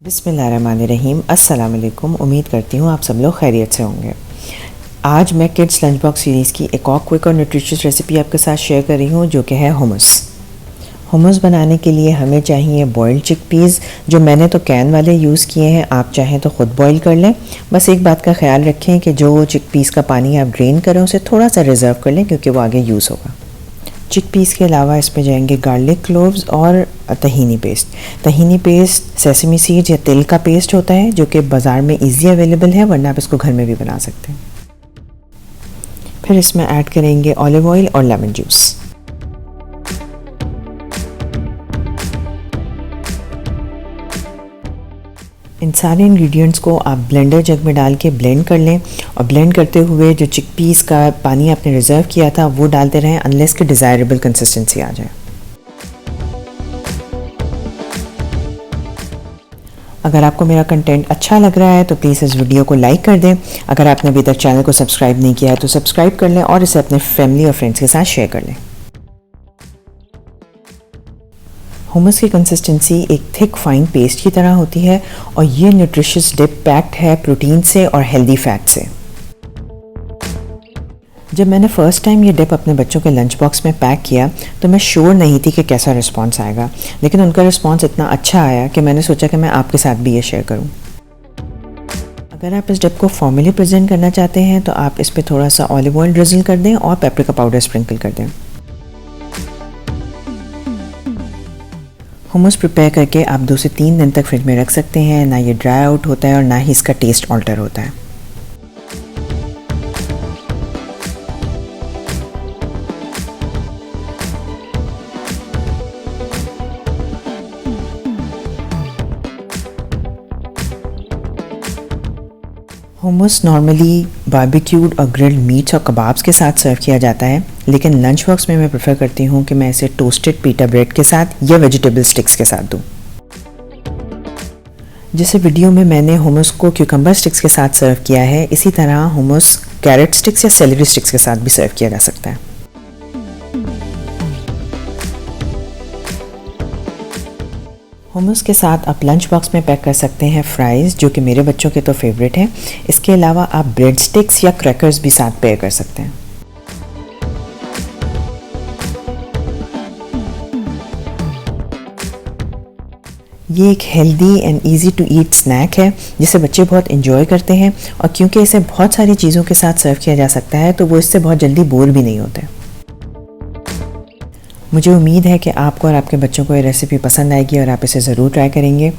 बिस्मिल्लाहिर्रहमानिर्रहीम। अस्सलाम वालेकुम। उम्मीद करती हूँ आप सब लोग खैरियत से होंगे। आज मैं किड्स लंच बॉक्स सीरीज़ की एक और क्विक और न्यूट्रिशियस रेसिपी आपके साथ शेयर कर रही हूँ, जो कि है हुमस। हुमस बनाने के लिए हमें चाहिए बॉइल्ड चिकपीस, जो मैंने तो कैन वाले यूज़ किए हैं। आप चाहें तो ख़ुद बॉईल कर लें। बस एक बात का ख्याल रखें कि जो चिकपीस का पानी आप ड्रेन करें उसे थोड़ा सा रिज़र्व कर लें, क्योंकि वो आगे यूज़ होगा। चिकपीस के अलावा इसमें जाएंगे गार्लिक क्लोव्स और तहीनी पेस्ट। तहीनी पेस्ट सेसमी सीड्स या तिल का पेस्ट होता है, जो कि बाज़ार में इजी अवेलेबल है, वरना आप इसको घर में भी बना सकते हैं। फिर इसमें ऐड करेंगे ऑलिव ऑयल और लेमन जूस। इन सारे इंग्रेडिएंट्स को आप ब्लेंडर जग में डाल के ब्लेंड कर लें, और ब्लेंड करते हुए जो चिकपीस का पानी आपने रिज़र्व किया था वो डालते रहें, अनलेस कि डिज़ायरेबल कंसिस्टेंसी आ जाए। अगर आपको मेरा कंटेंट अच्छा लग रहा है तो प्लीज़ इस वीडियो को लाइक कर दें। अगर आपने अभी तक चैनल को सब्सक्राइब नहीं किया है तो सब्सक्राइब कर लें और इसे अपने फैमिली और फ्रेंड्स के साथ शेयर कर लें। हुमस की कंसिस्टेंसी एक थिक फाइन पेस्ट की तरह होती है, और ये न्यूट्रिशियस डिप पैक्ड है प्रोटीन से और हेल्दी फैट से। जब मैंने फ़र्स्ट टाइम ये डिप अपने बच्चों के लंच बॉक्स में पैक किया तो मैं श्योर नहीं थी कि कैसा रिस्पांस आएगा, लेकिन उनका रिस्पांस इतना अच्छा आया कि मैंने सोचा कि मैं आपके साथ भी ये शेयर करूं। अगर आप इस डिप को फॉर्मली प्रेजेंट करना चाहते हैं तो आप इस पर थोड़ा सा ऑलिव ऑयल ड्रिजल कर दें और पेपरिका पाउडर स्प्रिंकल कर दें। हुमस प्रिपेयर करके आप 2 से 3 दिन तक फ्रिज में रख सकते हैं। ना ये ड्राई आउट होता है और ना ही इसका टेस्ट ऑल्टर होता है। हुमस नॉर्मली बारबेक्यूड और ग्रिल्ड मीट्स और कबाब्स के साथ सर्व किया जाता है, लेकिन लंच बॉक्स में मैं प्रेफर करती हूँ कि मैं इसे टोस्टेड पीटा ब्रेड के साथ या वेजिटेबल स्टिक्स के साथ दूँ। जैसे वीडियो में मैंने हुमस को क्यूकम्बर स्टिक्स के साथ सर्व किया है, इसी तरह हुमस कैरेट स्टिक्स या सेलेरी स्टिक्स के साथ भी सर्व किया जा सकता है। हुमस के साथ आप लंच बॉक्स में पैक कर सकते हैं फ्राइज़, जो कि मेरे बच्चों के तो फेवरेट हैं। इसके अलावा आप ब्रेड स्टिक्स या क्रैकर्स भी साथ पेयर कर सकते हैं। ये एक healthy and easy to eat snack है, जिसे बच्चे बहुत इंजॉय करते हैं, और क्योंकि इसे बहुत सारी चीज़ों के साथ सर्व किया जा सकता है तो वो इससे बहुत जल्दी बोर भी नहीं होते। मुझे उम्मीद है कि आपको और आपके बच्चों को ये रेसिपी पसंद आएगी और आप इसे ज़रूर ट्राई करेंगे।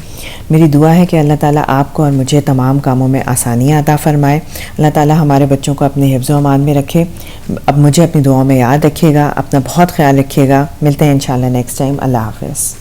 मेरी दुआ है कि अल्लाह ताला आपको और मुझे तमाम कामों में आसानियाँ अता फ़रमाए। अल्लाह ताला हमारे बच्चों को अपने हिफ्ज़ व अमान में रखे। अब मुझे अपनी दुआओं में याद रखिएगा। अपना बहुत ख्याल रखिएगा। मिलते हैं इंशाल्लाह नेक्स्ट टाइम। अल्लाह हाफ़िज़।